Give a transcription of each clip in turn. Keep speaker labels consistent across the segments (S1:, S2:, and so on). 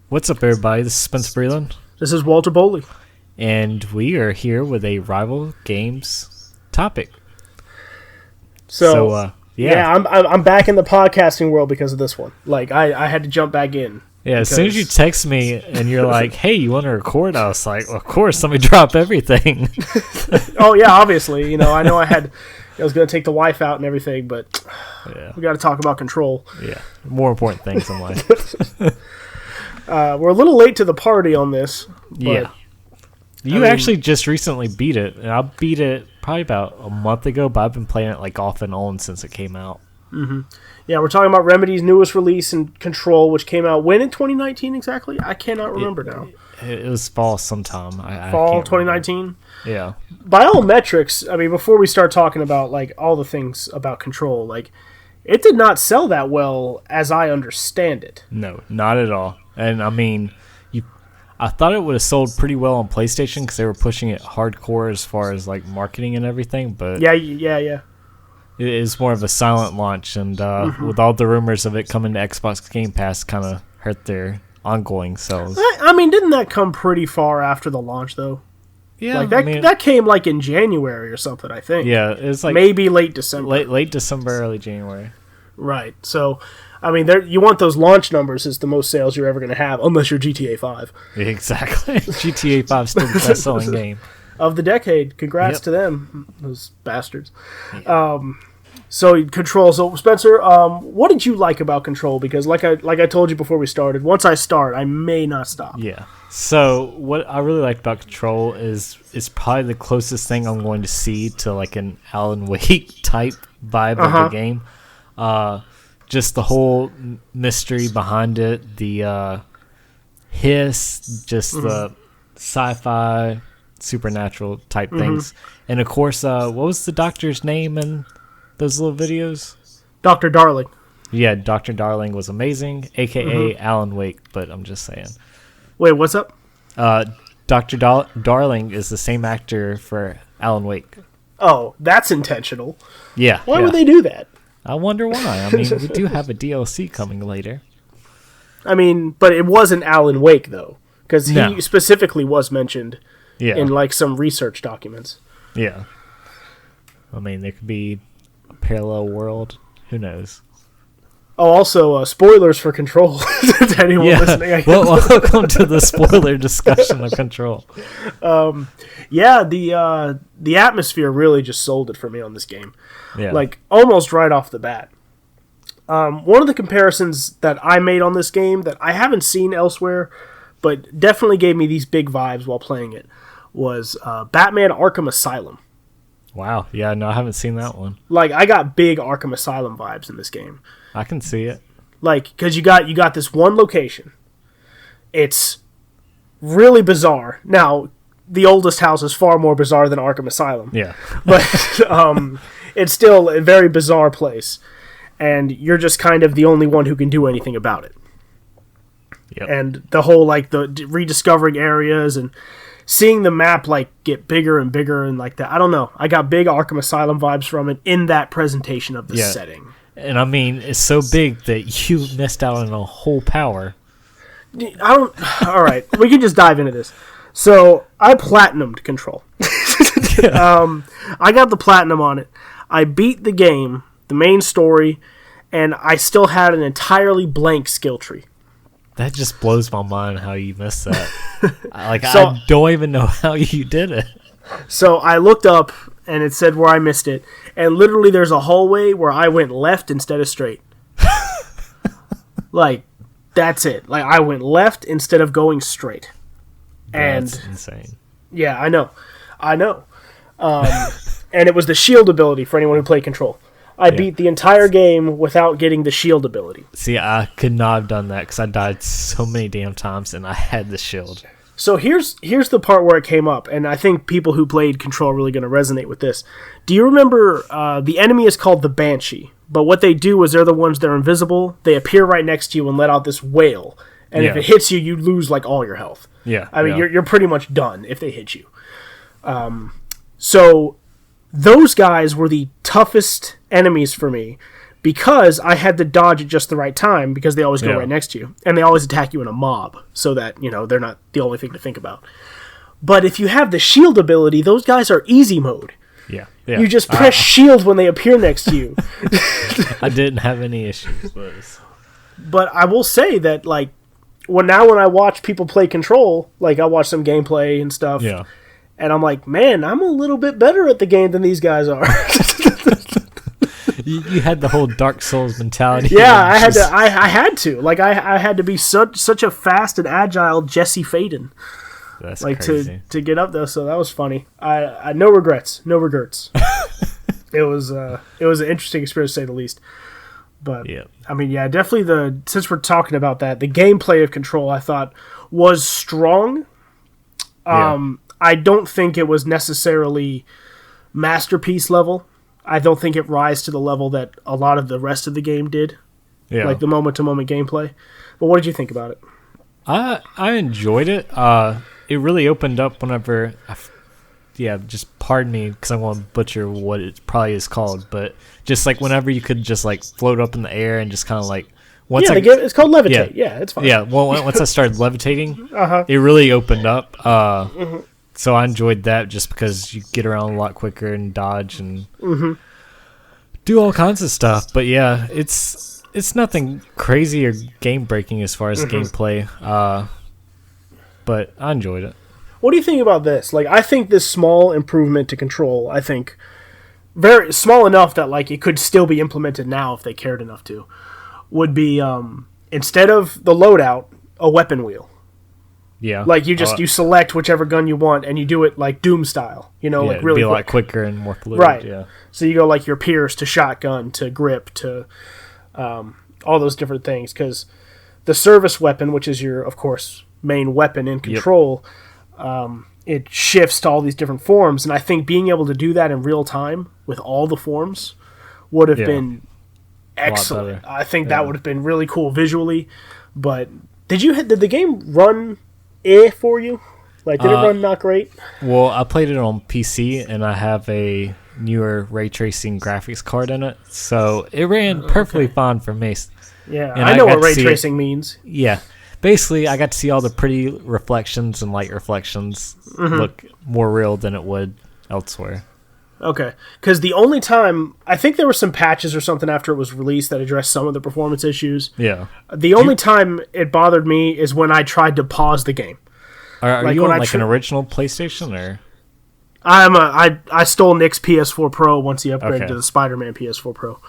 S1: What's up, everybody? This is Spencer Breland,
S2: This is Walter Boley.
S1: and we are here with a rival games topic.
S2: Yeah, I'm back in the podcasting world because of this one. Like, I had to jump back in.
S1: Yeah, as soon as you text me and you're like, hey, you want to record? I was like, well, of course, let me drop everything.
S2: Oh, yeah, obviously. You know I was going to take the wife out and everything, but we got to talk about Control.
S1: Yeah, more important things in life.
S2: We're a little late to the party on this. But,
S1: yeah. You actually just recently beat it, and I beat it probably about a month ago, but I've been playing it like off and on since it came out.
S2: Mm-hmm. Yeah, we're talking about Remedy's newest release and Control, which came out when in 2019 exactly? I cannot remember now.
S1: It was fall sometime.
S2: Fall 2019?
S1: Yeah.
S2: By all metrics, I mean, before we start talking about like all the things about Control, like it did not sell that well as I understand it.
S1: No, not at all. And I mean, I thought it would have sold pretty well on PlayStation because they were pushing it hardcore as far as like marketing and everything. But
S2: yeah.
S1: It is more of a silent launch, and with all the rumors of it coming to Xbox Game Pass, kind of hurt their ongoing sales.
S2: I mean, didn't that come pretty far after the launch, though?
S1: Yeah,
S2: like that came like in January or something, I think.
S1: Yeah, it's like
S2: maybe late December.
S1: Late December, early January.
S2: Right. So, I mean, you want those launch numbers as the most sales you're ever going to have, unless you're GTA 5.
S1: Exactly. GTA 5 is still the best-selling game
S2: of the decade. Congrats to them, those bastards.
S1: Yeah.
S2: So Control. So Spencer, what did you like about Control? Because like I told you before we started, once I start, I may not stop.
S1: Yeah. So what I really liked about Control is probably the closest thing I'm going to see to like an Alan Wake type vibe of the game. Just the whole mystery behind it, the hiss, just the sci-fi, supernatural type things, and of course, what was the doctor's name in those little videos?
S2: Dr. Darling.
S1: Yeah, Dr. Darling was amazing, aka Alan Wake, but I'm just saying.
S2: Wait, what's up?
S1: Dr. Darling is the same actor for Alan Wake.
S2: Oh, that's intentional.
S1: Yeah.
S2: Why would they do that?
S1: I wonder why. I mean, we do have a DLC coming later.
S2: I mean, but it wasn't Alan Wake, though, because he specifically was mentioned in, like, some research documents.
S1: Yeah. I mean, there could be a parallel world. Who knows?
S2: Oh, also, spoilers for Control to anyone listening.
S1: Welcome to the spoiler discussion of Control.
S2: The atmosphere really just sold it for me on this game.
S1: Yeah.
S2: Like, almost right off the bat. One of the comparisons that I made on this game that I haven't seen elsewhere, but definitely gave me these big vibes while playing it, was Batman Arkham Asylum.
S1: Wow. Yeah, no, I haven't seen that one.
S2: Like, I got big Arkham Asylum vibes in this game.
S1: I can see it.
S2: Like, because you got this one location. It's really bizarre. Now, the oldest house is far more bizarre than Arkham Asylum.
S1: Yeah.
S2: But it's still a very bizarre place. And you're just kind of the only one who can do anything about it.
S1: Yep.
S2: And the whole, like, the rediscovering areas and seeing the map, like, get bigger and bigger and like that. I don't know. I got big Arkham Asylum vibes from it in that presentation of the setting. And
S1: I mean, it's so big that you missed out on a whole power.
S2: All right, we can just dive into this. So, I platinumed Control. I got the platinum on it. I beat the game, the main story, and I still had an entirely blank skill tree.
S1: That just blows my mind how you missed that. I don't even know how you did it.
S2: So I looked up, and it said where I missed it, and literally there's a hallway where I went left instead of straight. Like, that's it. Like, I went left instead of going straight. And
S1: that's insane.
S2: Yeah, I know. And it was the shield ability for anyone who played Control. I beat the entire game without getting the shield ability.
S1: See, I could not have done that because I died so many damn times and I had the shield.
S2: So here's the part where it came up, and I think people who played Control are really going to resonate with this. Do you remember the enemy is called the Banshee, but what they do is they're the ones that are invisible. They appear right next to you and let out this wail, and if it hits you, you lose like all your health.
S1: Yeah,
S2: I mean you're pretty much done if they hit you. So those guys were the toughest enemies for me because I had to dodge at just the right time because they always go
S1: Yeah.
S2: right next to you. And they always attack you in a mob so that, they're not the only thing to think about. But if you have the shield ability, those guys are easy mode.
S1: Yeah.
S2: You just press shield when they appear next to you.
S1: I didn't have any issues with this.
S2: But I will say that, like, when I watch people play Control, like, I watch some gameplay and stuff,
S1: Yeah.
S2: and I'm like, man, I'm a little bit better at the game than these guys are.
S1: You had the whole Dark Souls mentality.
S2: Yeah, I had to. Like, I had to be such a fast and agile Jesse Faden.
S1: That's
S2: like
S1: crazy.
S2: to get up there, so that was funny. I no regrets. It was an interesting experience to say the least. But
S1: Yeah.
S2: I mean, yeah, definitely since we're talking about that, the gameplay of Control I thought was strong. I don't think it was necessarily masterpiece level. I don't think it rise to the level that a lot of the rest of the game did.
S1: Yeah.
S2: Like the moment to moment gameplay. But what did you think about it?
S1: I enjoyed it. It really opened up whenever, just pardon me because I'm going to butcher what it probably is called, but just like whenever you could just like float up in the air and just kind of like
S2: it's called levitate. Yeah, it's fine.
S1: Yeah, well, once I started levitating, it really opened up. So I enjoyed that just because you get around a lot quicker and dodge and do all kinds of stuff. But yeah, it's nothing crazy or game breaking as far as gameplay. But I enjoyed it.
S2: What do you think about this? Like, I think this small improvement to Control, I think very small enough that like it could still be implemented now if they cared enough to, would be instead of the loadout, a weapon wheel.
S1: Yeah.
S2: Like you select whichever gun you want and you do it like Doom style, like really
S1: be a
S2: quick.
S1: lot quicker and more fluid.
S2: Right.
S1: Yeah.
S2: So you go like your Pierce to shotgun to grip to all those different things, because the service weapon, which is your, of course, main weapon in Control, it shifts to all these different forms, and I think being able to do that in real time with all the forms would have been excellent. I think that would have been really cool visually. But did the game run for you? Like, did it run not great?
S1: Well, I played it on PC, and I have a newer ray tracing graphics card in it, so it ran perfectly fine for me.
S2: Yeah,
S1: and
S2: I know what ray tracing means.
S1: Yeah. Basically, I got to see all the pretty reflections and light reflections look more real than it would elsewhere.
S2: Okay, because the only time, I think there were some patches or something after it was released that addressed some of the performance issues.
S1: Yeah.
S2: The only time it bothered me is when I tried to pause the game.
S1: Are you on an original PlayStation or?
S2: I stole Nick's PS4 Pro once he upgraded to the Spider-Man PS4 Pro.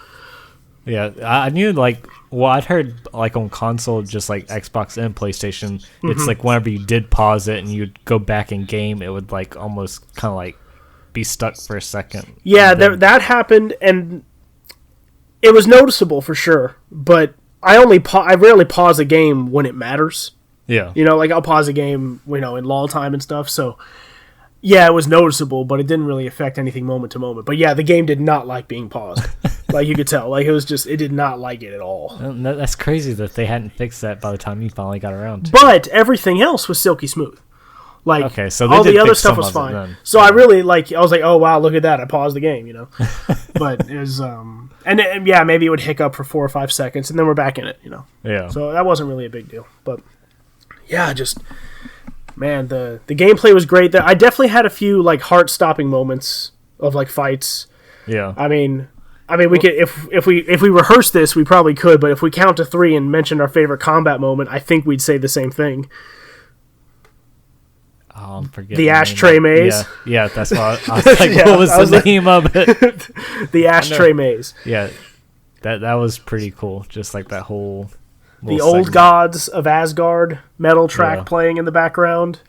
S1: Yeah, I knew I'd heard on console, just like Xbox and PlayStation, it's like whenever you did pause it and you'd go back in game, it would almost kind of be stuck for a second.
S2: Yeah, that happened, and it was noticeable for sure. But I rarely pause a game when it matters.
S1: Yeah,
S2: I'll pause a game, in lull time and stuff. So yeah, it was noticeable, but it didn't really affect anything moment to moment. But yeah, the game did not like being paused. You could tell. It did not like it at all.
S1: That's crazy that they hadn't fixed that by the time you finally got around to it.
S2: But everything else was silky smooth.
S1: Okay, so
S2: all the other stuff was fine. So I really I was like, oh wow, look at that! I paused the game, But it was maybe it would hiccup for 4 or 5 seconds, and then we're back in it,
S1: Yeah.
S2: So that wasn't really a big deal. But yeah, man, the gameplay was great. I definitely had a few heart-stopping moments of fights.
S1: Yeah.
S2: I mean, we could if we rehearse this, we probably could. But if we count to 3 and mention our favorite combat moment, I think we'd say the same thing.
S1: Oh, I'm forgetting
S2: the ashtray maze.
S1: Yeah, that's what I was like. What was the name of it?
S2: The ashtray maze.
S1: Yeah, that was pretty cool. Just that whole.
S2: The old gods of Asgard metal track playing in the background.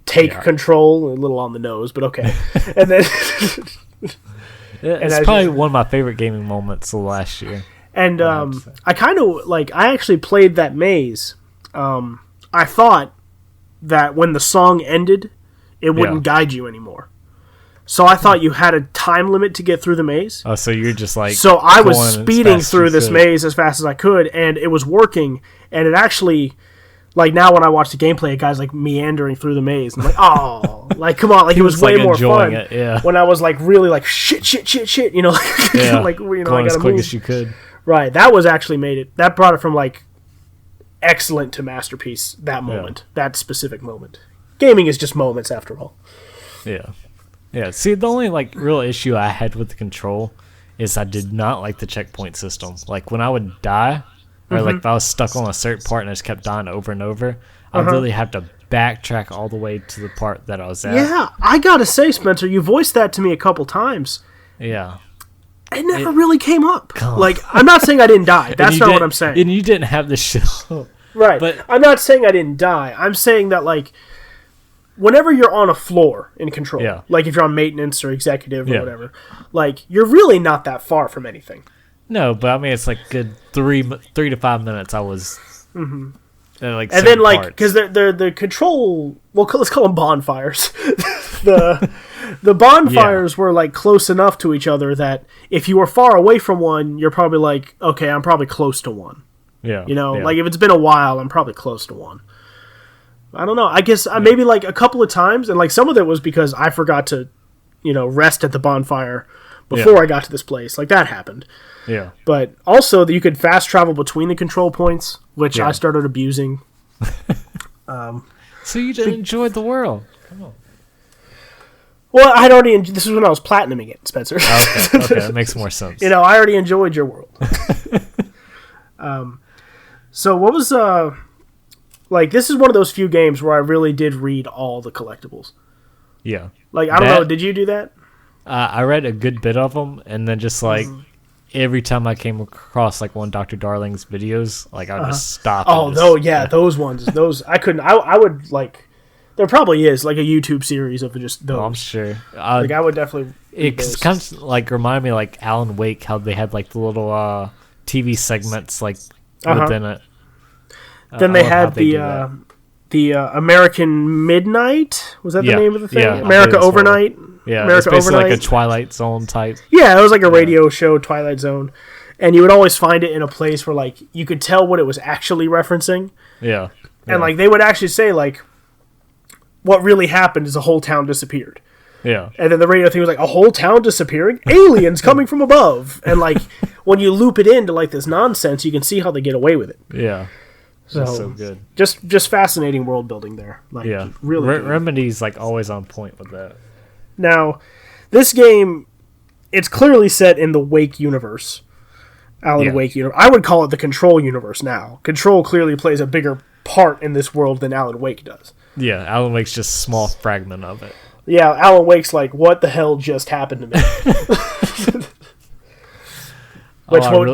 S2: Take control, a little on the nose, but okay. And then
S1: it's probably one of my favorite gaming moments of last year.
S2: And I kind of I actually played that maze. I thought that when the song ended, it wouldn't guide you anymore. So I thought you had a time limit to get through the maze.
S1: Oh, so you're just
S2: So I was speeding through this maze as fast as I could, and it was working, and it actually, Like now when I watch the gameplay, a guy's like meandering through the maze. I'm like, oh, like come on, like it was way
S1: like
S2: more fun.
S1: It, yeah.
S2: When I was like really like shit, you know, like,
S1: yeah.
S2: like you know,
S1: going
S2: I gotta
S1: as quick
S2: move.
S1: as you could.
S2: Right, that was actually made it. That brought it from like excellent to masterpiece. That moment, that specific moment. Gaming is just moments after all.
S1: Yeah, yeah. See, the only like real issue I had with the control is I did not like the checkpoint system. Like when I would die, or like if I was stuck on a certain part and I just kept dying over and over, I'd really have to backtrack all the way to the part that I was at.
S2: Yeah, I gotta say, Spencer, you voiced that to me a couple times.
S1: Yeah.
S2: It never really came up. Like, I'm not saying I didn't die. That's not what I'm saying.
S1: And you didn't have the show.
S2: Right.
S1: But
S2: I'm not saying I didn't die. I'm saying that, like, whenever you're on a floor in control, like if you're on maintenance or executive or whatever, like, you're really not that far from anything.
S1: No, but I mean, it's like good 3 to 5 minutes I was... like
S2: and then, like, because they're the control... Well, let's call them bonfires. The bonfires were, like, close enough to each other that if you were far away from one, you're probably like, okay, I'm probably close to one.
S1: Yeah.
S2: You know, like, if it's been a while, I'm probably close to one. I don't know. I guess maybe, like, a couple of times, and, like, some of it was because I forgot to, you know, rest at the bonfire before I got to this place. Like, that happened.
S1: Yeah.
S2: But also, that you could fast travel between the control points, which I started abusing.
S1: So you just enjoyed the world. Come on.
S2: Well, I'd already... This is when I was platinuming it, Spencer.
S1: Okay, that makes more sense.
S2: You know, I already enjoyed your world. So what was... like, this is one of those few games where I really did read all the collectibles.
S1: Yeah.
S2: Like, I don't know, did you do that?
S1: I read a good bit of them, and then just, like, every time I came across, like, one Dr. Darling's videos, like, I would just stop.
S2: Oh, those ones. Those, I couldn't... I would, like... There probably is, like, a YouTube series of just those.
S1: Oh, I'm sure.
S2: Like, I would definitely...
S1: It kind of, like, remind me, like, Alan Wake, how they had, like, the little TV segments, like, within it.
S2: Then they had the American Midnight. Was that the name of the thing?
S1: Yeah,
S2: America Overnight.
S1: Yeah,
S2: America
S1: it's basically
S2: Overnight.
S1: like a Twilight Zone type.
S2: Yeah, it was like a radio show, Twilight Zone, and you would always find it in a place where like you could tell what it was actually referencing.
S1: Yeah,
S2: and like they would actually say like, what really happened is a whole town disappeared.
S1: Yeah,
S2: and then the radio thing was like a whole town disappearing, aliens coming from above, and like when you loop it into like this nonsense, you can see how they get away with it.
S1: Yeah.
S2: So
S1: good.
S2: Just fascinating world building there. Like,
S1: yeah,
S2: really.
S1: Remedy's like always on point with that.
S2: Now, this game, it's clearly set in the Wake universe, Alan Wake universe. I would call it the Control universe now. Control clearly plays a bigger part in this world than Alan Wake does.
S1: Yeah, Alan Wake's just a small fragment of it.
S2: Yeah, Alan Wake's like, what the hell just happened to me?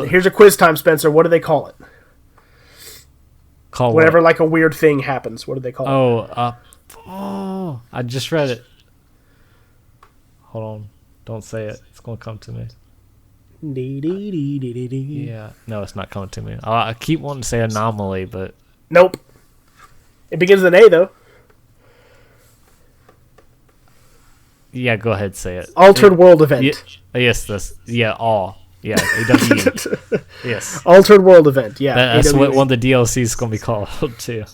S2: Here's a quiz time, Spencer. What do they call it? Whenever like a weird thing happens, what do they call it?
S1: I just read it. Hold on, don't say it. It's gonna come to me. Yeah, no, it's not coming to me. I keep wanting to say anomaly, but
S2: nope. It begins with an A though.
S1: Yeah, go ahead, say it.
S2: Altered world event.
S1: Yes, this. Yeah, all. Yeah, AWE. Yes.
S2: Altered world event. Yeah,
S1: that's what one of the DLCs is gonna be called too.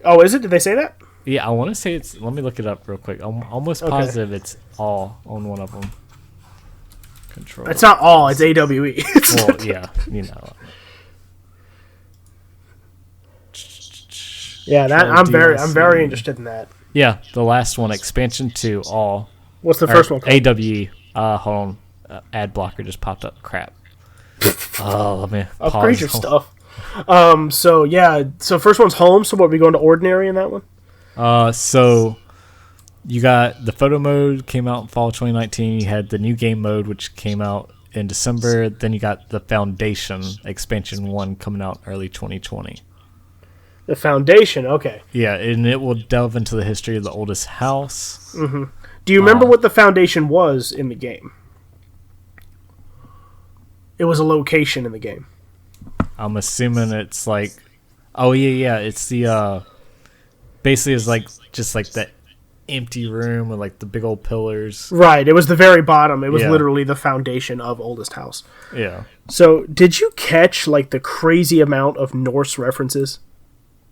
S2: Oh, is it? Did they say that?
S1: Yeah, I want to say it's. Let me look it up real quick. I'm almost positive it's all on one of them. Control.
S2: It's not all. It's AWE.
S1: Well, yeah, you know.
S2: Yeah, that I'm very interested in that.
S1: Yeah, the last one, expansion 2, all.
S2: What's the first one called?
S1: AWE. Hold on. Ad blocker just popped up. Crap. Let me
S2: upgrade your stuff. So first one's home. So what, are we going to ordinary in that one?
S1: So you got the photo mode came out in fall 2019. You had the new game mode, which came out in December. Then you got the Foundation expansion 1 coming out early 2020.
S2: The Foundation, okay.
S1: Yeah, and it will delve into the history of the oldest house.
S2: Mm-hmm. Do you remember what the Foundation was in the game? It was a location in the game.
S1: I'm assuming it's like, it's the basically it's like just like that empty room with like the big old pillars.
S2: Right, it was the very bottom. It was literally the foundation of oldest house.
S1: Yeah.
S2: So, did you catch like the crazy amount of Norse references?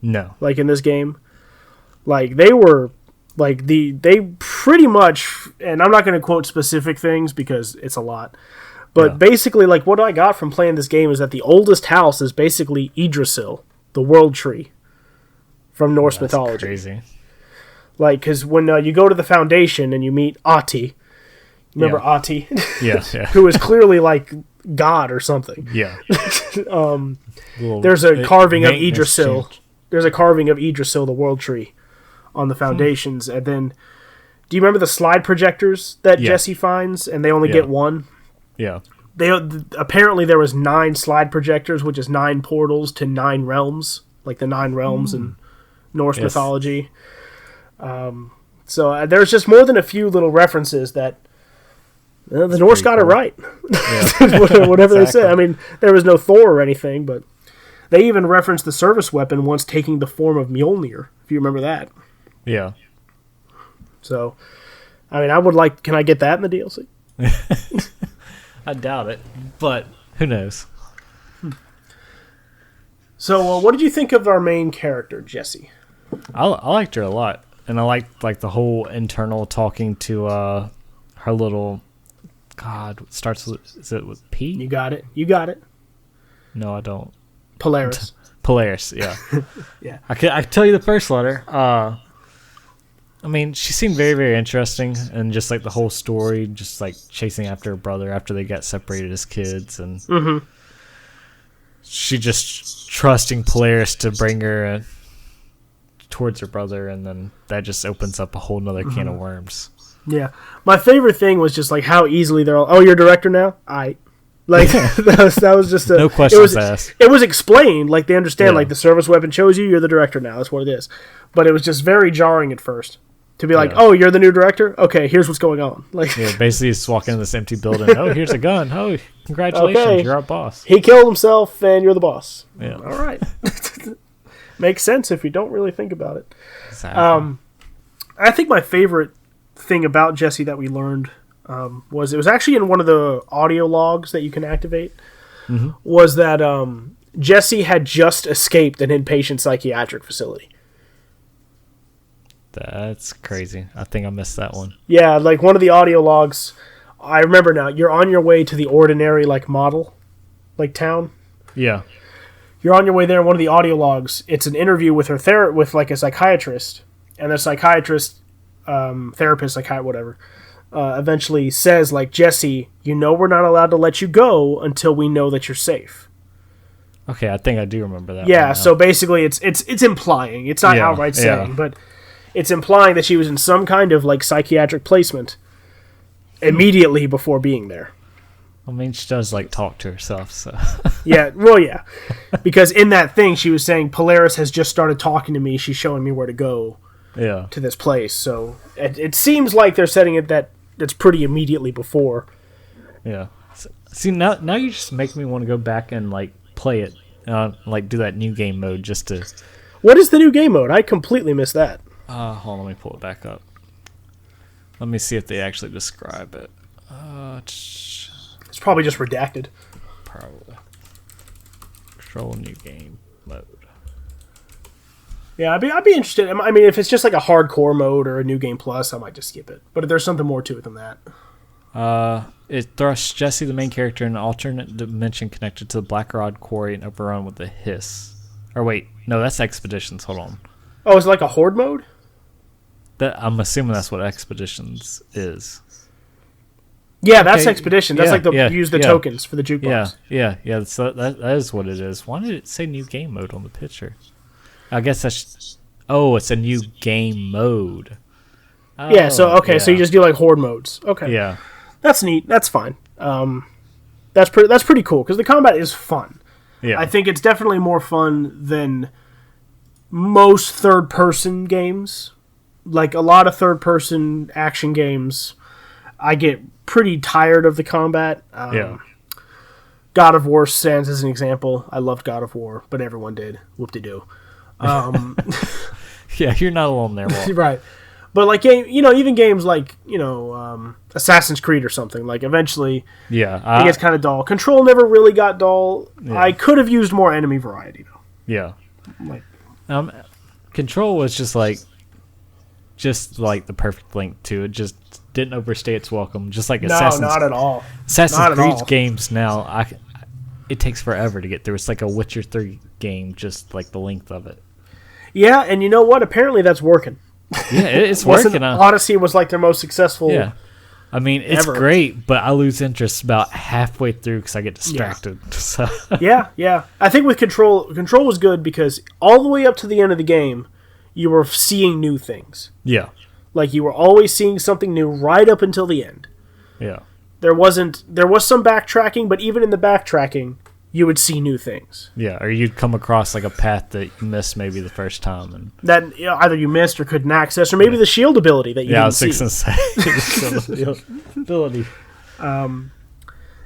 S1: No.
S2: Like in this game. Like they were like they pretty much, and I'm not going to quote specific things because it's a lot. But basically, like what I got from playing this game is that the oldest house is basically Yggdrasil, the world tree from Norse mythology.
S1: Crazy.
S2: Like, because when you go to the Foundation and you meet Ati, remember Ati?
S1: Yeah.
S2: Who is clearly like God or something.
S1: Yeah.
S2: There's a carving of Yggdrasil. There's a carving of Yggdrasil, the world tree, on the foundations. And then, do you remember the slide projectors that Jesse finds, and they only get one?
S1: Yeah.
S2: Apparently there was 9 slide projectors, which is 9 portals to 9 realms, like the 9 realms in Norse mythology. So there's just more than a few little references that the Norse got it right. Yeah. Whatever they say. I mean, there was no Thor or anything, but they even referenced the service weapon once taking the form of Mjolnir, if you remember that.
S1: Yeah.
S2: So, I mean, I would like... Can I get that in the DLC?
S1: I doubt it, but who knows?
S2: So, what did you think of our main character, Jessie?
S1: I liked her a lot, and I liked like the whole internal talking to her little... God, it starts with... Is it with P?
S2: You got it.
S1: No, I don't.
S2: Polaris.
S1: Polaris, yeah.
S2: Yeah.
S1: I can tell you the first letter. I mean, she seemed very, very interesting, and just like the whole story, just like chasing after her brother after they got separated as kids, and she just trusting Polaris to bring her towards her brother, and then that just opens up a whole nother can of worms.
S2: Yeah, my favorite thing was just like how easily they're all. Oh, you're a director now. Like that was just a
S1: no questions asked.
S2: It was explained, like they understand, like the service weapon chose you. You're the director now. That's what it is. But it was just very jarring at first. To be like, oh, you're the new director? Okay, here's what's going on. Like,
S1: basically just walking in this empty building. Oh, here's a gun. Oh, congratulations, you're our boss.
S2: He killed himself, and you're the boss.
S1: Yeah.
S2: All right. Makes sense if you don't really think about it.
S1: Exactly.
S2: I think my favorite thing about Jesse that we learned was it was actually in one of the audio logs that you can activate, was that Jesse had just escaped an inpatient psychiatric facility.
S1: That's crazy. I think I missed that one.
S2: Yeah, like one of the audio logs, I remember now, you're on your way to the ordinary, like, model, like, town.
S1: Yeah.
S2: You're on your way there, and one of the audio logs, it's an interview with her with, like, a psychiatrist, and the psychiatrist, therapist, whatever, eventually says, like, Jesse, you know we're not allowed to let you go until we know that you're safe.
S1: Okay, I think I do remember that.
S2: Yeah, so basically it's implying. It's not outright saying, but it's implying that she was in some kind of like psychiatric placement immediately before being there.
S1: I mean, she does like talk to herself, so.
S2: Yeah, because in that thing she was saying Polaris has just started talking to me. She's showing me where to go.
S1: Yeah.
S2: To this place, so it seems like they're setting it that's pretty immediately before.
S1: Yeah. See, now you just make me want to go back and like play it, like do that new game mode just to.
S2: What is the new game mode? I completely missed that.
S1: Hold on, let me pull it back up. Let me see if they actually describe it.
S2: It's probably just redacted.
S1: Probably. Control new game mode.
S2: Yeah, I'd be interested. I mean, if it's just like a hardcore mode or a new game plus, I might just skip it. But if there's something more to it than that.
S1: It thrusts Jesse, the main character, in an alternate dimension connected to the Black Rod Quarry and overrun with a hiss. Or wait, no, that's Expeditions. Hold on.
S2: Oh, is it like a horde mode?
S1: I'm assuming that's what Expeditions is.
S2: Yeah, that's Expedition. That's use the tokens for the jukebox.
S1: Yeah. So that is what it is. Why did it say new game mode on the picture? I guess that's... Oh, it's a new game mode. Oh,
S2: yeah, so you just do like horde modes. Okay.
S1: Yeah.
S2: That's neat. That's fine. That's pretty cool because the combat is fun.
S1: Yeah.
S2: I think it's definitely more fun than most third-person games. Like a lot of third-person action games, I get pretty tired of the combat. God of War stands as an example. I loved God of War, but everyone did. Whoop-de-doo.
S1: Yeah, you're not alone there, Walt.
S2: Right. But like even games like Assassin's Creed or something, like eventually it gets kind of dull. Control never really got dull. Yeah. I could have used more enemy variety though.
S1: Yeah.
S2: Like
S1: Control was just like the perfect link to it. Just didn't overstay its welcome. Just like
S2: not at all.
S1: Assassin's Creed games now, it takes forever to get through. It's like a Witcher 3 game, just like the length of it.
S2: Yeah, and you know what? Apparently that's working.
S1: Yeah, it's working.
S2: Odyssey was like their most successful.
S1: Yeah, I mean it's
S2: ever.
S1: great, but I lose interest about halfway through because I get distracted. Yeah. So.
S2: yeah. I think with Control was good because all the way up to the end of the game, you were seeing new things.
S1: Yeah,
S2: like you were always seeing something new right up until the end.
S1: Yeah,
S2: there was some backtracking, but even in the backtracking, you would see new things.
S1: Yeah, or you'd come across like a path that you missed maybe the first time, and
S2: that either you missed or couldn't access, or maybe the shield ability that you didn't see.
S1: Yeah, I was fixing to say ability.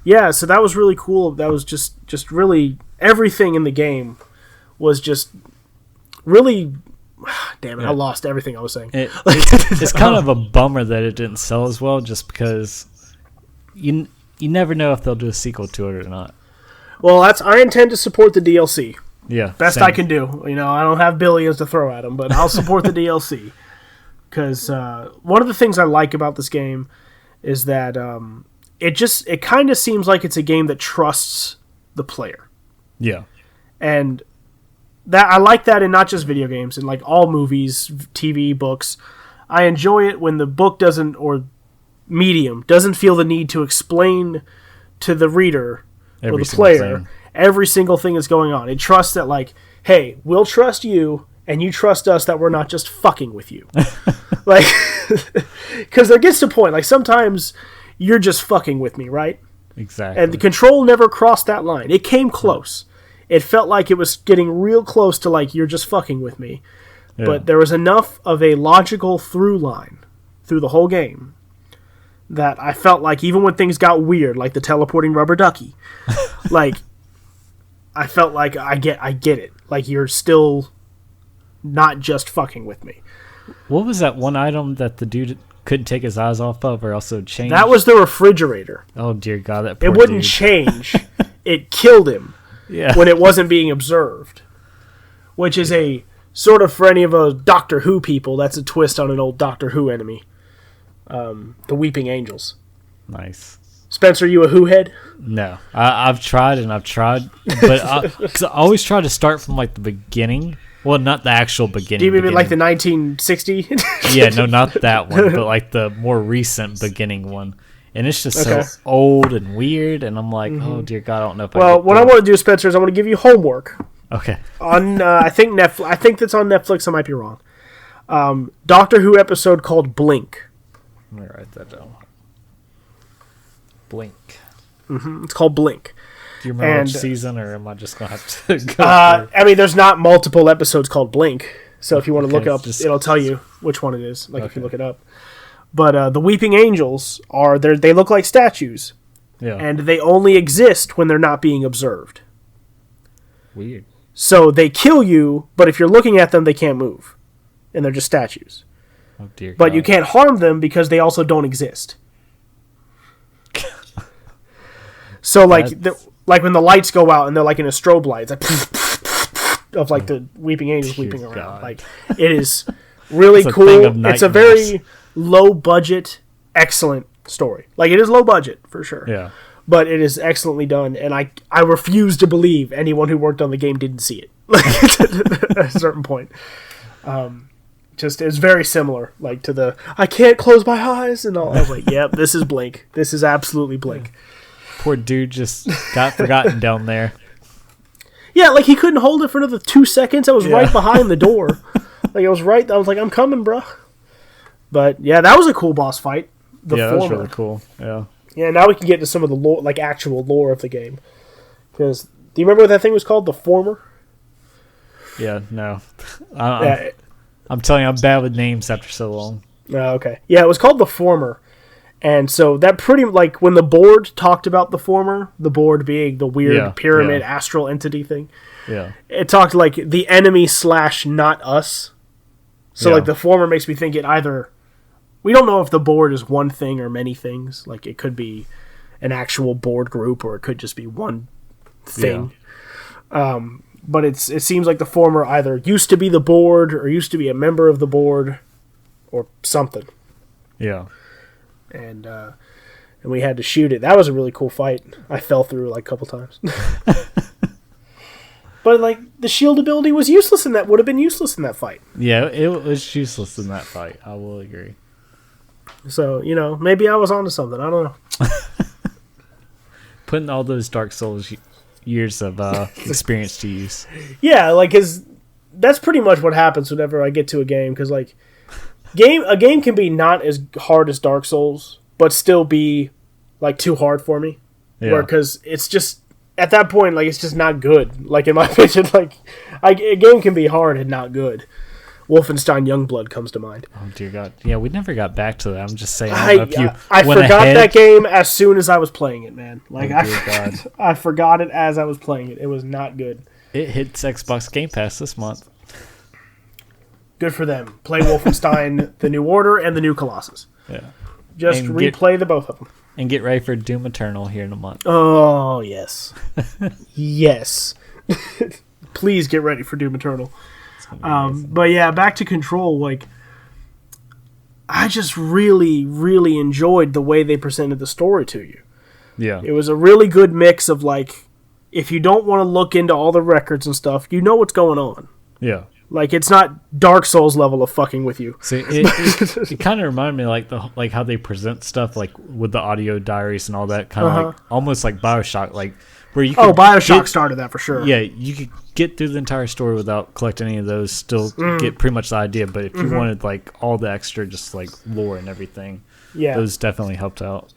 S2: Yeah, so that was really cool. That was just really everything in the game was just really. Damn it! Yeah. I lost everything I was saying.
S1: It's kind of a bummer that it didn't sell as well, just because you never know if they'll do a sequel to it or not.
S2: Well, I intend to support the DLC.
S1: Yeah,
S2: best I can do. I don't have billions to throw at them, but I'll support the DLC because one of the things I like about this game is that it kind of seems like it's a game that trusts the player.
S1: Yeah,
S2: and that I like that in not just video games, in like all movies, TV, books. I enjoy it when the book doesn't or medium doesn't feel the need to explain to the reader or the player every single thing that's going on. It trusts that, like, hey, we'll trust you, and you trust us that we're not just fucking with you. Like, because there gets to a point, like, sometimes you're just fucking with me, right?
S1: Exactly.
S2: And the Control never crossed that line. It came close. It felt like it was getting real close to, like, you're just fucking with me. Yeah. But there was enough of a logical through line through the whole game that I felt like even when things got weird, like the teleporting rubber ducky, like, I felt like I get it. Like, you're still not just fucking with me.
S1: What was that one item that the dude couldn't take his eyes off of, or also changed?
S2: That was the refrigerator.
S1: Oh, dear God, that poor
S2: It wouldn't
S1: dude.
S2: change. It killed him when it wasn't being observed. Which is a, sort of for any of those Doctor Who people, that's a twist on an old Doctor Who enemy. The Weeping Angels.
S1: Nice.
S2: Spencer, you a Who head?
S1: No. I've tried, but I always try to start from, like, the beginning. Well, not the actual beginning.
S2: Do you mean like the 1960?
S1: Yeah, no, not that one, but like the more recent beginning one. And it's just so old and weird, and I'm like, oh, dear God, I don't know if
S2: Well, what I want to do, Spencer, is I want to give you homework.
S1: Okay.
S2: On, I think Netflix. I think that's on Netflix. I might be wrong. Doctor Who episode called Blink.
S1: Let me write that down. Blink.
S2: Mm-hmm. It's called Blink.
S1: Do you remember which season, or am I just going to have to go
S2: I mean, there's not multiple episodes called Blink, so if you want to look up, it'll tell you which one it is, if you look it up. But the Weeping Angels, they look like statues, and they only exist when they're not being observed.
S1: Weird.
S2: So they kill you, but if you're looking at them, they can't move, and they're just statues.
S1: Oh, dear God.
S2: But you can't harm them because they also don't exist. So, like when the lights go out and they're like in a strobe light, it's like of like the Weeping Angels weeping around. God. Like, it is really cool. It's a very low budget, excellent story. Like, it is low budget for sure.
S1: Yeah.
S2: But it is excellently done, and I refuse to believe anyone who worked on the game didn't see it. Like, at a certain point. Just it's very similar, like to the I can't close my eyes and all. I was like, yep, this is Blink. This is absolutely Blink.
S1: Poor dude just got forgotten down there.
S2: Yeah, like he couldn't hold it for another 2 seconds. I was right behind the door. Like I was like, I'm coming, bro. But yeah, that was a cool boss fight.
S1: That was really cool. Yeah.
S2: Yeah, now we can get into some of the lore, like actual lore of the game. Because do you remember what that thing was called? The Former?
S1: Yeah, no. I'm telling you, I'm bad with names after so long.
S2: Oh, okay. Yeah, it was called The Former. And so that pretty, like, when the board talked about the Former, the board being the weird pyramid astral entity thing, it talked like the enemy / not us. So, like, the Former makes me think it either... We don't know if the board is one thing or many things. Like, it could be an actual board group or it could just be one thing. but it seems like the former either used to be the board or used to be a member of the board or something.
S1: Yeah.
S2: And we had to shoot it. That was a really cool fight. I fell through like a couple times. But like the shield ability was useless in that. Would have been useless in that fight.
S1: Yeah, it was useless in that fight. I will agree.
S2: So maybe I was onto something. I don't know.
S1: Putting all those Dark Souls years of experience to use.
S2: Yeah, like that's pretty much what happens whenever I get to a game. Because like a game can be not as hard as Dark Souls, but still be like too hard for me. Yeah. Because it's just. At that point, like, it's just not good. Like, in my opinion, like, a game can be hard and not good. Wolfenstein Youngblood comes to mind.
S1: Oh, dear God. Yeah, we never got back to that. I'm just saying.
S2: I forgot that game as soon as I was playing it, man. Like, God. I forgot it as I was playing it. It was not good.
S1: It hits Xbox Game Pass this month.
S2: Good for them. Play Wolfenstein, The New Order, and The New Colossus.
S1: Yeah.
S2: Just replay the both of them.
S1: And get ready for Doom Eternal here in a month.
S2: Oh, yes. Yes. Please get ready for Doom Eternal. But yeah, back to Control. Like, I just really, really enjoyed the way they presented the story to you.
S1: Yeah.
S2: It was a really good mix of, like, if you don't want to look into all the records and stuff, you know what's going on.
S1: Yeah.
S2: Like, it's not Dark Souls level of fucking with you.
S1: See, it kind of reminded me like how they present stuff, like with the audio diaries and all that, kind of like almost like BioShock, like where you.
S2: BioShock started that for sure.
S1: Yeah, you could get through the entire story without collecting any of those. Still get pretty much the idea, but if you wanted like all the extra, just like lore and everything, those definitely helped out.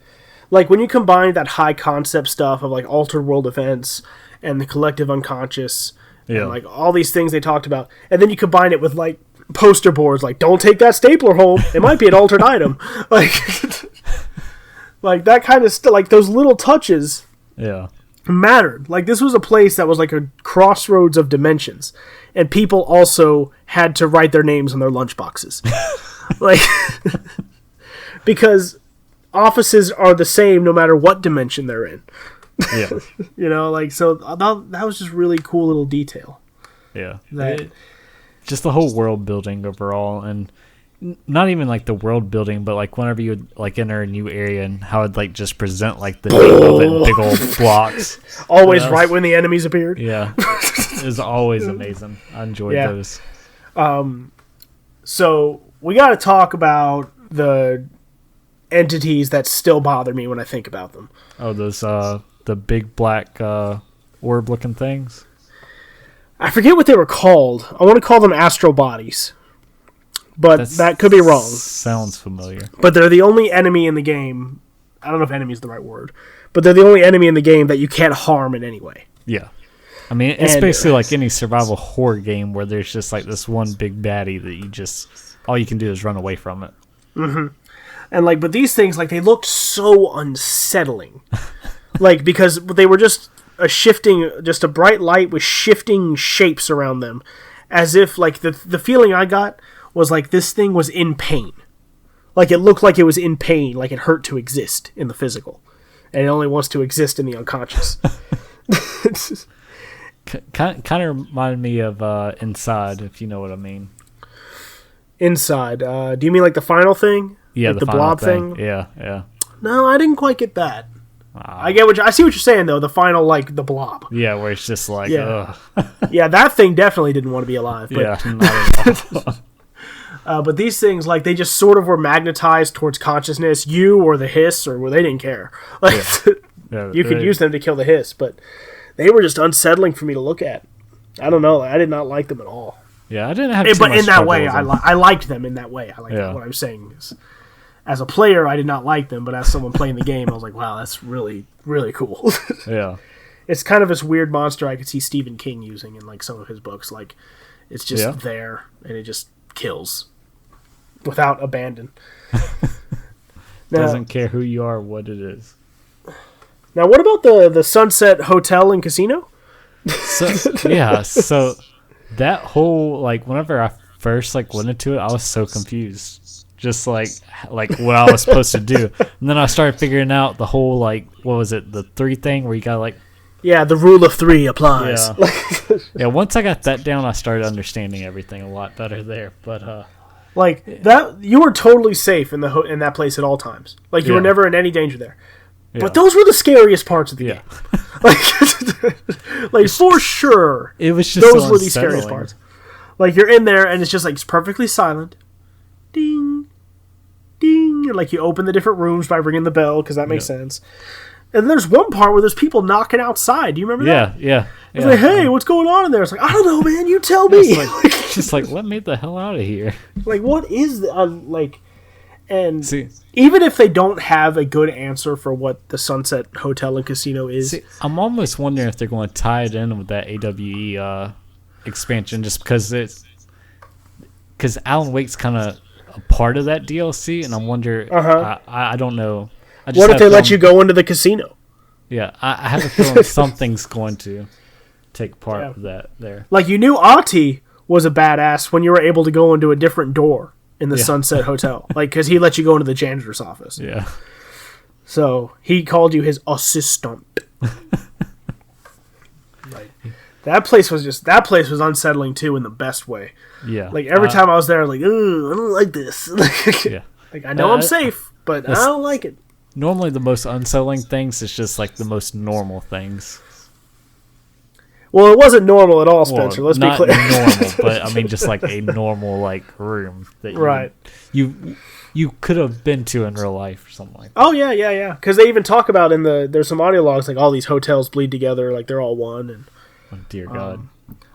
S2: Like when you combine that high concept stuff of like altered world events and the collective unconscious. Yeah. And, like, all these things they talked about. And then you combine it with, like, poster boards. Like, don't take that stapler home. It might be an altered item. Like, like that kind of stuff. Like, those little touches mattered. Like, this was a place that was, like, a crossroads of dimensions. And people also had to write their names on their lunchboxes. Like, because offices are the same no matter what dimension they're in.
S1: Yeah.
S2: Like, so that was just really cool little detail.
S1: Yeah. Just the whole world building overall, and not even like the world building, but like whenever you would like enter a new area and how it'd like just present like the name of it in big old blocks.
S2: Always right when the enemies appeared.
S1: Yeah. It was always amazing. I enjoyed those.
S2: So we got to talk about the entities that still bother me when I think about them.
S1: Oh, those the big black orb looking things.
S2: I forget what they were called. I want to call them astral bodies, but that could be wrong.
S1: Sounds familiar.
S2: But they're the only enemy in the game. I don't know if enemy is the right word, but they're the only enemy in the game that you can't harm in any way.
S1: Yeah. I mean, it's basically like any survival horror game where there's just like this one big baddie that you just all you can do is run away from it.
S2: Mm-hmm. And like, but these things, like, they looked so unsettling. Like, because they were just a bright light with shifting shapes around them. As if, like, the feeling I got was like this thing was in pain. Like, it looked like it was in pain, like it hurt to exist in the physical. And it only wants to exist in the unconscious.
S1: Kind of reminded me of Inside, if you know what I mean.
S2: Inside. Do you mean like the final thing?
S1: Yeah,
S2: like the blob thing.
S1: Yeah.
S2: No, I didn't quite get that. I see what you're saying though. The final, like the blob.
S1: Yeah, where it's just like, ugh.
S2: Yeah, that thing definitely didn't want to be alive. But,
S1: yeah, not at
S2: all. But these things, like, they just sort of were magnetized towards consciousness, you or the hiss, or they didn't care. Like, you could use them to kill the hiss, but they were just unsettling for me to look at. I don't know. I did not like them at all.
S1: Yeah, I didn't have. Too
S2: but
S1: much
S2: in that way, I liked them. In that way, what I'm saying is. As a player, I did not like them, but as someone playing the game, I was like, wow, that's really, really cool.
S1: Yeah.
S2: It's kind of this weird monster I could see Stephen King using in like some of his books. Like, it's just there, and it just kills without abandon.
S1: Doesn't care who you are or what it is.
S2: Now, what about the Sunset Hotel and Casino?
S1: So that whole, like, whenever I first, like, went into it, I was so confused. Just like what I was supposed to do, and then I started figuring out the whole, like, what was it, the 3 thing where you gotta like
S2: Yeah, the rule of three applies.
S1: Yeah. Yeah, once I got that down, I started understanding everything a lot better there. But
S2: like that, you were totally safe in in that place at all times. Like you were never in any danger there. Yeah. But those were the scariest parts of the game. Like for sure,
S1: it was just
S2: those were the scariest parts. Like you're in there and it's just like it's perfectly silent. Ding, ding, and like you open the different rooms by ringing the bell because that makes sense. And there's one part where there's people knocking outside. Do you remember that?
S1: Yeah.
S2: It's like, hey, what's going on in there? It's like, I don't know, man. You tell me.
S1: It's just like, let me the hell out of here.
S2: Like, what is the and even if they don't have a good answer for what the Sunset Hotel and Casino is,
S1: I'm almost wondering if they're going to tie it in with that AWE expansion, just because Alan Wake's kind of a part of that DLC, and I wonder. I don't know.
S2: What if they let you go into the casino?
S1: Yeah, I have a feeling something's going to take part of that there.
S2: Like, you knew Ati was a badass when you were able to go into a different door in the Sunset Hotel. Like, because he let you go into the janitor's office.
S1: Yeah.
S2: So, he called you his assistant. Like, that place was unsettling, too, in the best way.
S1: Yeah.
S2: Like, every time I was there, I was like, ooh, I don't like this. Like, I know I'm safe, but I don't like it.
S1: Normally the most unsettling things is just like the most normal things.
S2: Well, it wasn't normal at all, Spencer. Let's be clear.
S1: Not normal, but I mean just like a normal like room that you could have been to in real life or something like that.
S2: Oh yeah. Because they even talk about there's some audio logs like all these hotels bleed together, like they're all one. And
S1: oh, dear God,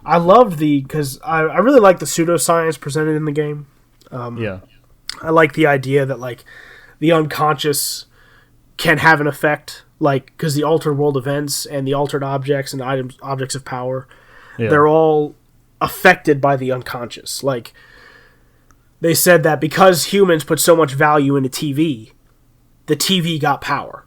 S2: I loved because I really like the pseudoscience presented in the game. I like the idea that like the unconscious can have an effect, like because the altered world events and the altered objects and objects of power, they're all affected by the unconscious. Like they said that because humans put so much value into TV, the TV got power.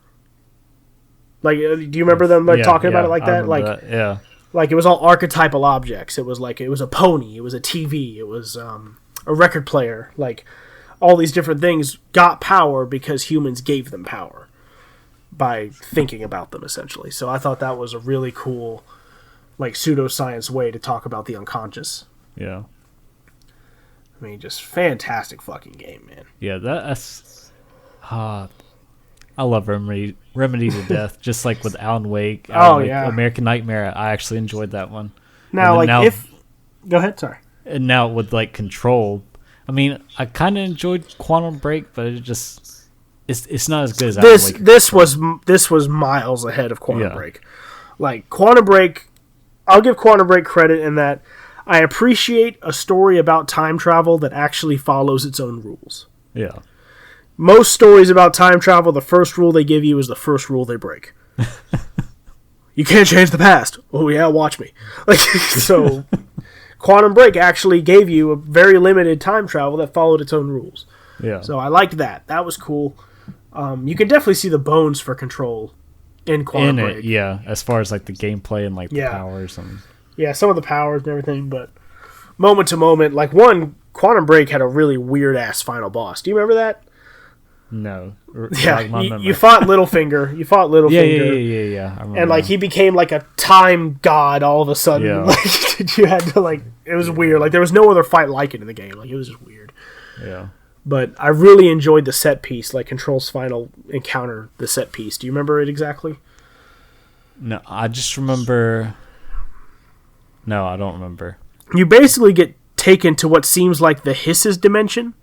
S2: Like, do you remember them talking about it like that? Like it was all archetypal objects. It was like it was a pony, it was a TV, it was a record player. Like all these different things got power because humans gave them power by thinking about them, essentially. So I thought that was a really cool, like, pseudoscience way to talk about the unconscious.
S1: Yeah.
S2: I mean, just fantastic fucking game, man.
S1: Yeah, that's... I love Remedy to death, just like with Alan Wake. American Nightmare, I actually enjoyed that one.
S2: Now, Go ahead, sorry.
S1: And now with, like, Control, I mean, I kind of enjoyed Quantum Break, but it just... It's not as good as Alan Wake.
S2: This was miles ahead of Quantum Break. Like Quantum Break, I'll give Quantum Break credit in that I appreciate a story about time travel that actually follows its own rules.
S1: Yeah.
S2: Most stories about time travel, the first rule they give you is the first rule they break. You can't change the past. Oh yeah, watch me. Like so, Quantum Break actually gave you a very limited time travel that followed its own rules.
S1: Yeah.
S2: So I liked that. That was cool. You can definitely see the bones for Control in Quantum Break.
S1: As far as like the gameplay and like the powers and
S2: some of the powers and everything, but moment to moment, like Quantum Break had a really weird ass final boss. Do you remember that?
S1: No.
S2: Yeah, you fought Littlefinger.
S1: Yeah. I remember
S2: and like he became like a time god all of a sudden.
S1: Yeah.
S2: Like you had to like it was weird. Like there was no other fight like it in the game. Like it was just weird.
S1: Yeah.
S2: But I really enjoyed the set piece, like Control's final encounter, the set piece. Do you remember it exactly?
S1: No, I just remember... No, I don't remember.
S2: You basically get taken to what seems like the Hisses dimension.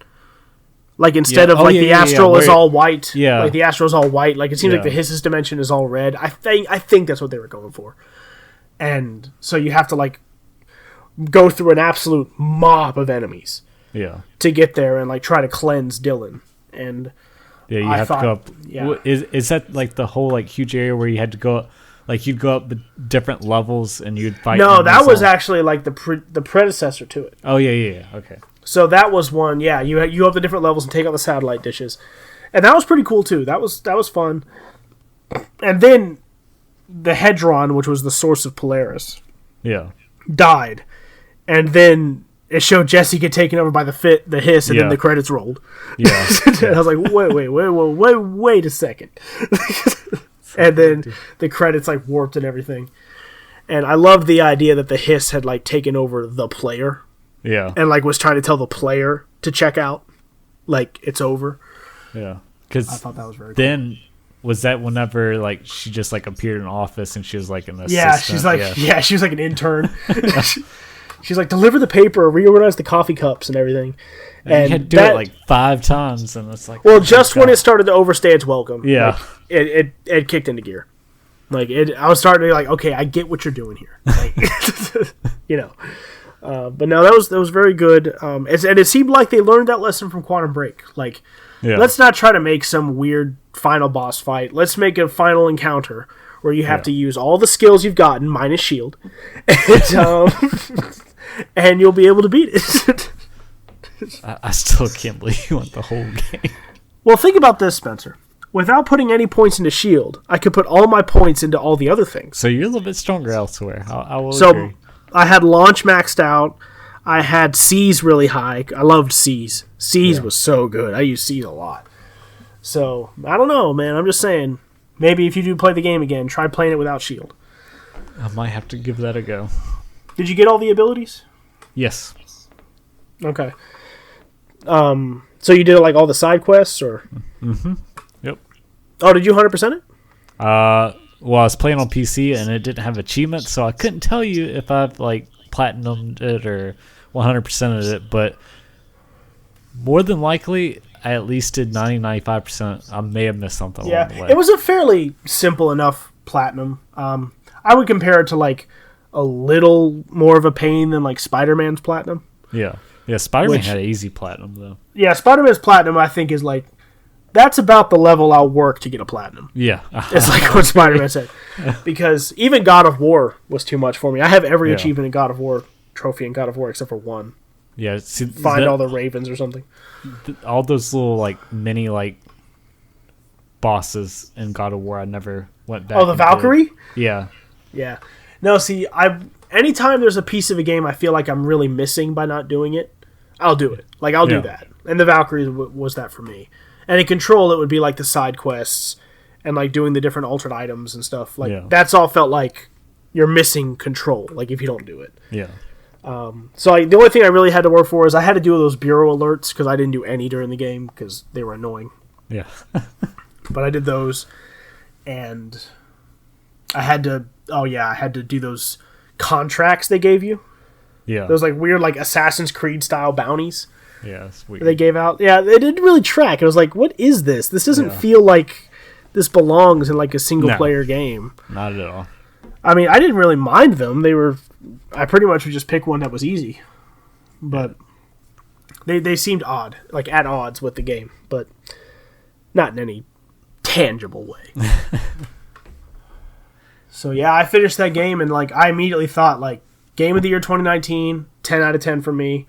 S2: Like instead of the astral is all white.
S1: Yeah.
S2: Like the astral's all white. Like it seems like the Hisses dimension is all red. I think that's what they were going for. And so you have to like go through an absolute mob of enemies.
S1: Yeah.
S2: To get there and like try to cleanse Dylan. And
S1: you have to go up. Yeah. Is that like the whole like huge area where you had to go up, like you'd go up the different levels and you'd fight?
S2: No, that was actually like the predecessor to it.
S1: Oh yeah. Okay.
S2: So that was one. Yeah, you have the different levels and take out the satellite dishes, and that was pretty cool too. That was fun. And then the Hedron, which was the source of Polaris, died, and then it showed Jesse get taken over by the hiss, and then the credits rolled.
S1: Yeah.
S2: And I was like, wait a second. And then the credits like warped and everything. And I loved the idea that the hiss had like taken over the player.
S1: Yeah.
S2: And like was trying to tell the player to check out. Like it's over.
S1: Yeah. Because
S2: I thought that was very
S1: then cool. Was that whenever like she just like appeared in an office and she was like an assistant?
S2: Yeah, she's like she was like an intern. She's like, deliver the paper, reorganize the coffee cups and everything.
S1: And you had to do it like 5 times, and it's like,
S2: well, just when it started to overstay its welcome,
S1: yeah,
S2: like, it kicked into gear. Like I was starting to be like, okay, I get what you're doing here, like, you know. But no, that was very good. And it seemed like they learned that lesson from Quantum Break. Like, let's not try to make some weird final boss fight. Let's make a final encounter where you have to use all the skills you've gotten minus shield, and you'll be able to beat it.
S1: I still can't believe you went the whole game.
S2: Well, think about this, Spencer. Without putting any points into shield, I could put all my points into all the other things.
S1: So you're a little bit stronger elsewhere. I will agree.
S2: I had launch maxed out. I had C's really high. I loved C's. C's was so good. I use C's a lot. So, I don't know, man. I'm just saying. Maybe if you do play the game again, try playing it without shield.
S1: I might have to give that a go.
S2: Did you get all the abilities?
S1: Yes.
S2: Okay. So you did like all the side quests, or?
S1: Mm-hmm. Yep.
S2: Oh, did you 100% it?
S1: Well, I was playing on PC and it didn't have achievements, so I couldn't tell you if I've like platinumed it or 100%ed it, but more than likely I at least did 90-95%. I may have missed something along the way.
S2: It was a fairly simple enough platinum. I would compare it to like a little more of a pain than like Spider-Man's platinum.
S1: Yeah. Yeah, Spider-Man had an easy platinum though.
S2: Yeah, Spider-Man's platinum I think is like, that's about the level I'll work to get a platinum.
S1: Yeah.
S2: It's like what Spider-Man said. Because even God of War was too much for me. I have every achievement in God of War trophy in God of War except for one.
S1: Yeah. See,
S2: Find all the ravens or something.
S1: All those little like mini like bosses in God of War I never went back.
S2: Oh, the Valkyrie?
S1: Yeah.
S2: Yeah. No, see, anytime there's a piece of a game I feel like I'm really missing by not doing it, I'll do it. Like, I'll do that. And the Valkyrie was that for me. And in Control, it would be like the side quests and like doing the different altered items and stuff. Like, that's all felt like you're missing Control, like if you don't do it.
S1: Yeah.
S2: So the only thing I really had to work for is I had to do those bureau alerts because I didn't do any during the game because they were annoying.
S1: Yeah.
S2: But I did those, and I had to do those contracts they gave you.
S1: Yeah.
S2: Those like weird like Assassin's Creed style bounties.
S1: Yeah, that's weird.
S2: They gave out. Yeah, it didn't really track. It was like, what is this? This doesn't feel like this belongs in like a single player game.
S1: Not at all.
S2: I mean, I didn't really mind them. I pretty much would just pick one that was easy. But they seemed odd, like at odds with the game, but not in any tangible way. So yeah, I finished that game and like I immediately thought like game of the year 2019, 10 out of 10 for me.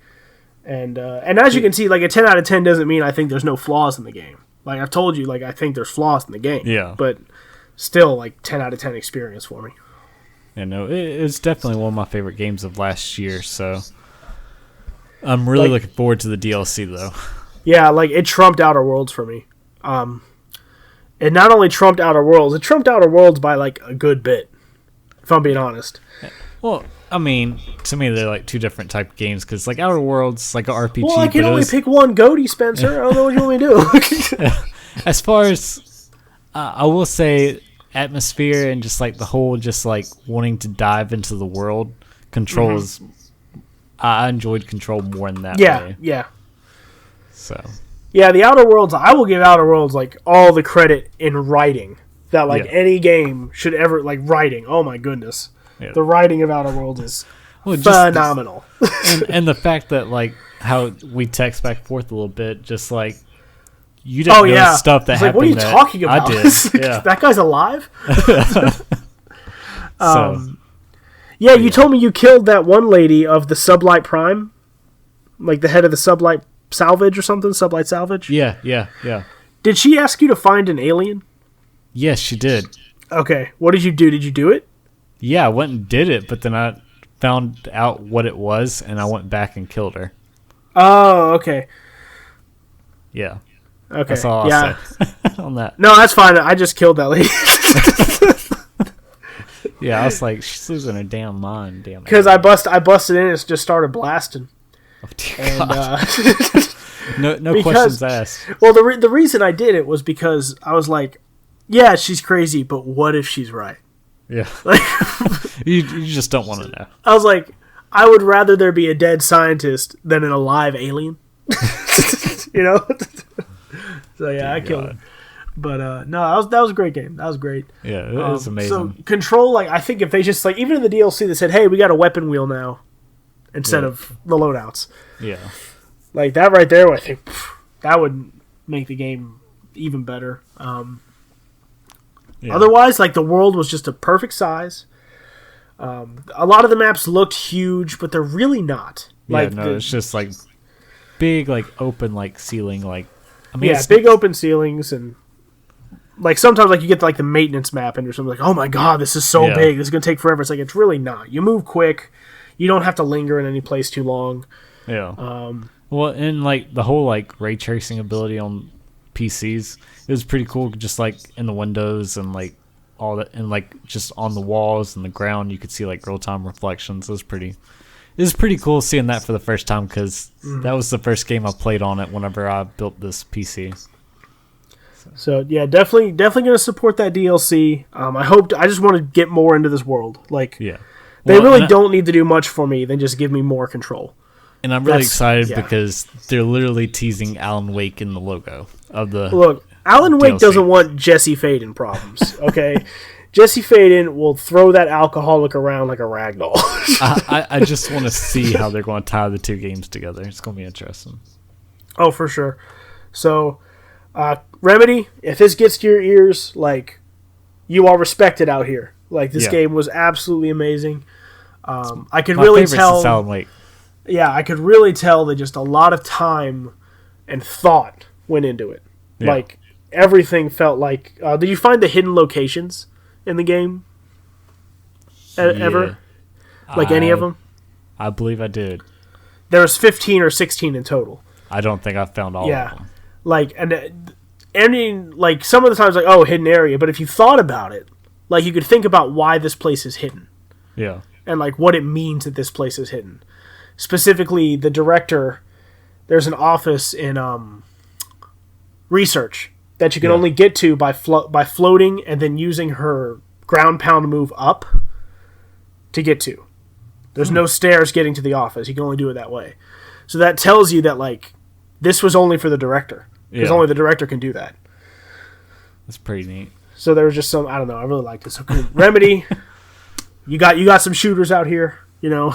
S2: And as you can see, like a 10 out of 10 doesn't mean I think there's no flaws in the game. Like I've told you, like I think there's flaws in the game.
S1: Yeah.
S2: But still, like 10 out of 10 experience for me.
S1: Yeah, no, it's definitely one of my favorite games of last year. So I'm really looking forward to the DLC though.
S2: Yeah, like it trumped Outer Worlds for me. It not only trumped Outer Worlds, it trumped Outer Worlds by like a good bit. If I'm being honest.
S1: Well, I mean, to me, they're like two different type of games because, like, Outer Worlds, like an RPG.
S2: Well, I can only pick one goatee, Spencer. I don't know what you want me to do.
S1: As far as I will say, atmosphere and just like the whole, just like wanting to dive into the world, Control is. I enjoyed Control more in that way.
S2: Yeah.
S1: So.
S2: Yeah, the Outer Worlds. I will give Outer Worlds like all the credit in writing that like any game should ever like writing. Oh my goodness. Yeah. The writing of Outer Worlds is phenomenal.
S1: and the fact that, like, how we text back and forth a little bit, just, like, you didn't know stuff that happened.
S2: Like, what are you talking about?
S1: I did. Yeah.
S2: That guy's alive? You told me you killed that one lady of the Sublight Prime? Like, the head of the Sublight Salvage or something? Sublight Salvage?
S1: Yeah.
S2: Did she ask you to find an alien?
S1: Yes, she did.
S2: Okay. What did you do? Did you do it?
S1: Yeah, I went and did it, but then I found out what it was, and I went back and killed her.
S2: Oh, okay.
S1: Yeah.
S2: Okay.
S1: That's all I'll say on that.
S2: No, that's fine. I just killed that lady.
S1: Yeah, I was like, she's losing her damn mind, damn.
S2: Because I busted in and just started blasting.
S1: Oh, dear
S2: And
S1: God. No questions asked.
S2: Well, the reason I did it was because I was like, yeah, she's crazy, but what if she's right?
S1: Yeah.
S2: Like,
S1: you just don't want to know.
S2: I was like, I would rather there be a dead scientist than an alive alien. You know? So yeah, I killed him. But no, that was a great game. That was great.
S1: Yeah, it was amazing.
S2: So Control, like, I think if they just, like, even in the DLC they said, hey, we got a weapon wheel now instead of the loadouts.
S1: Yeah.
S2: Like, that right there, I think that would make the game even better. Otherwise, like, the world was just a perfect size. A lot of the maps looked huge, but they're really not. Like,
S1: it's just, like, big, like, open, like, ceiling, like... I mean,
S2: yeah, big open ceilings, and... Like, sometimes, like, you get, like, the maintenance map, and you're something like, oh my god, this is so big, this is going to take forever. It's like, it's really not. You move quick. You don't have to linger in any place too long.
S1: Yeah. Well, and, like, the whole, like, ray tracing ability on PCs, it was pretty cool, just, like, in the windows and, like, all that, and, like, just on the walls and the ground, you could see, like, real-time reflections. It was pretty cool seeing that for the first time, because that was the first game I played on it whenever I built this PC.
S2: So yeah, definitely gonna support that DLC. I just want to get more into this world. Like, they really don't need to do much for me than just give me more control.
S1: And I'm really excited because they're literally teasing Alan Wake in the logo of the.
S2: Look, Alan Wake
S1: DLC.
S2: doesn't want Jesse Faden problems. Okay, Jesse Faden will throw that alcoholic around like a rag doll.
S1: I just want to see how they're going to tie the two games together. It's going to be interesting.
S2: Oh, for sure. So. Remedy, if this gets to your ears, like, you are respected out here. Like, this game was absolutely amazing. I could really tell.
S1: Alan Wake.
S2: Yeah, I could really tell that just a lot of time and thought went into it.
S1: Yeah.
S2: Like, everything felt like. Did you find the hidden locations in the game? Ever? Like any of them?
S1: I believe I did.
S2: There was 15 or 16 in total.
S1: I don't think I found all of them.
S2: Like, like, some of the times, like, oh, hidden area. But if you thought about it, like, you could think about why this place is hidden.
S1: Yeah.
S2: And, like, what it means that this place is hidden. Specifically, the director, there's an office in research that you can only get to by floating and then using her ground pound move up to get to. There's no stairs getting to the office. You can only do it that way. So that tells you that, like, this was only for the director. Because only the director can do that.
S1: That's pretty neat.
S2: So there was just some, I don't know, I really liked it. So Remedy, you got some shooters out here, you know.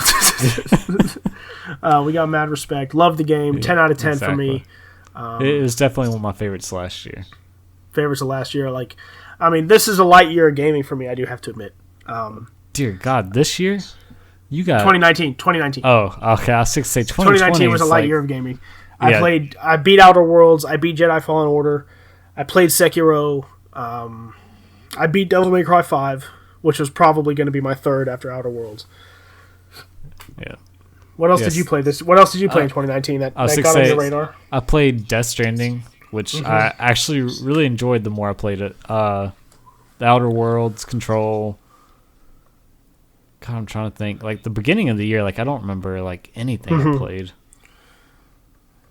S2: We got mad respect. Love the game. 10 out of 10 for me.
S1: It was definitely one of my favorites last year.
S2: Favorites of last year. Like, I mean, this is a light year of gaming for me, I do have to admit.
S1: Dear God, this year? You got
S2: 2019.
S1: Oh, okay. I was going to say 2019
S2: was a light year of gaming. I beat Outer Worlds. I beat Jedi Fallen Order. I played Sekiro. I beat Devil May Cry 5, which was probably going to be my third after Outer Worlds.
S1: Yeah.
S2: What else did you play What else did you play in 2019 that got on your radar?
S1: I played Death Stranding, which I actually really enjoyed the more I played it. The Outer Worlds, Control. God, I'm trying to think. Like, the beginning of the year, like, I don't remember, like, anything I played.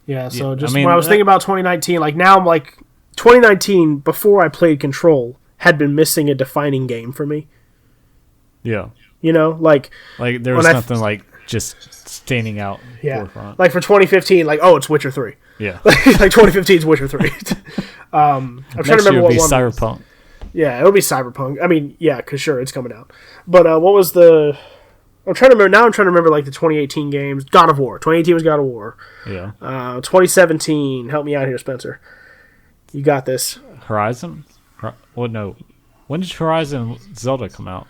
S2: Yeah, so when I was thinking about 2019, like, now I'm like, 2019, before I played Control, had been missing a defining game for me.
S1: Yeah.
S2: You know, like
S1: there was nothing, like, just standing out forefront.
S2: Like, for 2015, like, oh, it's Witcher 3.
S1: Yeah.
S2: Like 2015 is Witcher 3. I'm trying to remember what one.
S1: Cyberpunk.
S2: Yeah, it'll be Cyberpunk. I mean, yeah, because sure, it's coming out. But what was the... I'm trying to remember, like, the 2018 games. God of War. 2018 was God of War.
S1: Yeah.
S2: 2017. Help me out here, Spencer. You got this.
S1: Horizon? Well, no. When did Horizon Zelda come out?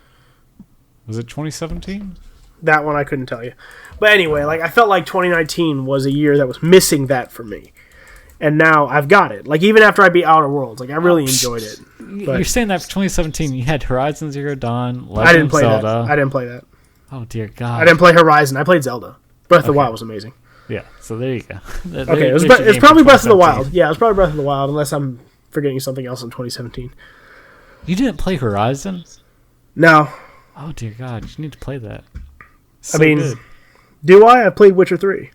S1: Was it 2017?
S2: That one I couldn't tell you. But anyway, like, I felt like 2019 was a year that was missing that for me. And now I've got it. Like, even after I beat Outer Worlds, like, I really enjoyed it. But
S1: you're saying that for 2017, you had Horizon Zero Dawn, Legend
S2: I didn't play
S1: Zelda.
S2: that. I didn't play that.
S1: Oh, dear God.
S2: I didn't play Horizon. I played Zelda. Breath of the Wild was amazing.
S1: Yeah, so there you go.
S2: Okay, it's probably Breath of the Wild. Yeah, it's probably Breath of the Wild, unless I'm forgetting something else in 2017.
S1: You didn't play Horizon?
S2: No.
S1: Oh dear God, you need to play that.
S2: So good. Do I? I played Witcher 3.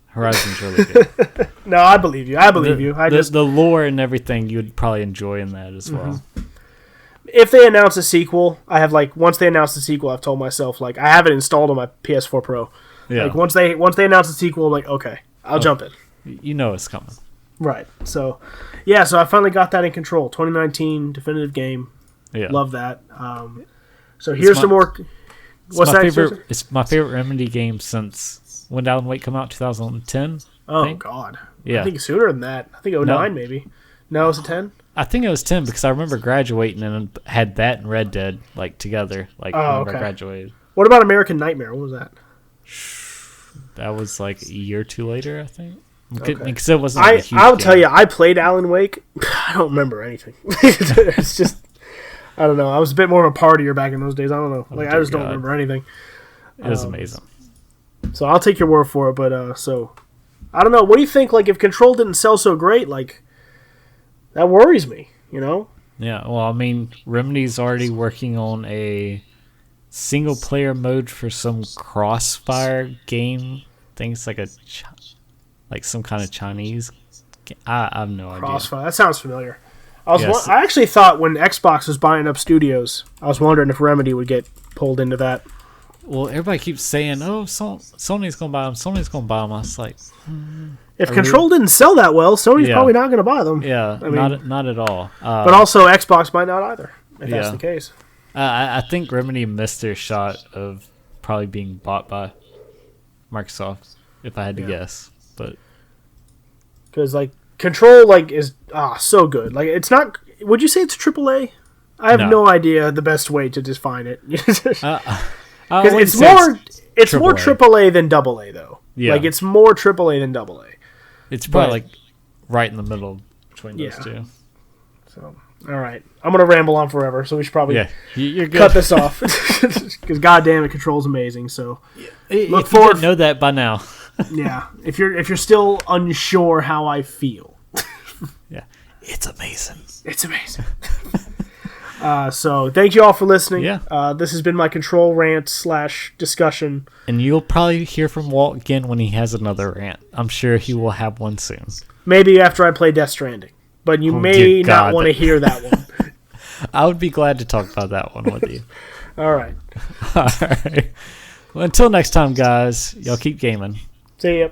S1: Horizon's really good.
S2: No, I believe you.
S1: The lore and everything you'd probably enjoy in that as well.
S2: If they announce a sequel, I have once they announce the sequel, I've told myself I have it installed on my PS4 Pro. Yeah. Once they announce the sequel, I'm like, okay, I'll jump in.
S1: You know it's coming.
S2: Right. So, yeah. So I finally got that in Control. 2019 definitive game. Yeah. Love that. So here's some more. What's that?
S1: It's my favorite Remedy game since when did Alan Wake come out? 2010.
S2: Oh God. Yeah. I think sooner than that. I think 09 maybe. No, it was a 10.
S1: I think it was 10 because I remember graduating and had that and Red Dead together. I graduated.
S2: What about American Nightmare? What was that?
S1: That was a year or two later, I think. Because it wasn't.
S2: I'll tell you, I played Alan Wake. I don't remember anything. It's just, I don't know. I was a bit more of a partier back in those days. I don't know. I just don't remember anything.
S1: It was amazing.
S2: So I'll take your word for it. But so I don't know. What do you think? If Control didn't sell so great, that worries me.
S1: Yeah. Well, I mean, Remedy's already working on a single player mode for some Crossfire game. I think it's some kind of Chinese. I have no idea.
S2: Crossfire. That sounds familiar. I actually thought when Xbox was buying up studios, I was wondering if Remedy would get pulled into that.
S1: Well, everybody keeps saying, "Oh, Sony's going to buy them. Sony's going to buy them." I was like,
S2: if Control didn't sell that well, Sony's probably not going to buy them.
S1: Yeah, not at all.
S2: But also, Xbox might not either. If that's the case.
S1: I think Remedy missed their shot of probably being bought by Microsoft, if I had to guess. But
S2: because Control is so good. It's not. Would you say it's AAA? I have no idea the best way to define it. Because it's more AAA than AA though. Yeah. It's more AAA than AA.
S1: It's probably right in the middle between those two.
S2: So all right, I'm gonna ramble on forever. So we should probably
S1: you're good.
S2: Cut this off because goddamn it, Control's amazing. So
S1: look forward. You didn't know that by now.
S2: Yeah, if you're still unsure how I feel,
S1: it's amazing.
S2: It's amazing. So thank you all for listening.
S1: Yeah.
S2: This has been my Control rant / discussion.
S1: And you'll probably hear from Walt again when he has another rant. I'm sure he will have one soon.
S2: Maybe after I play Death Stranding. But you may not want to hear that one.
S1: I would be glad to talk about that one with you.
S2: All right.
S1: All right. Well, until next time, guys, y'all keep gaming.
S2: See ya.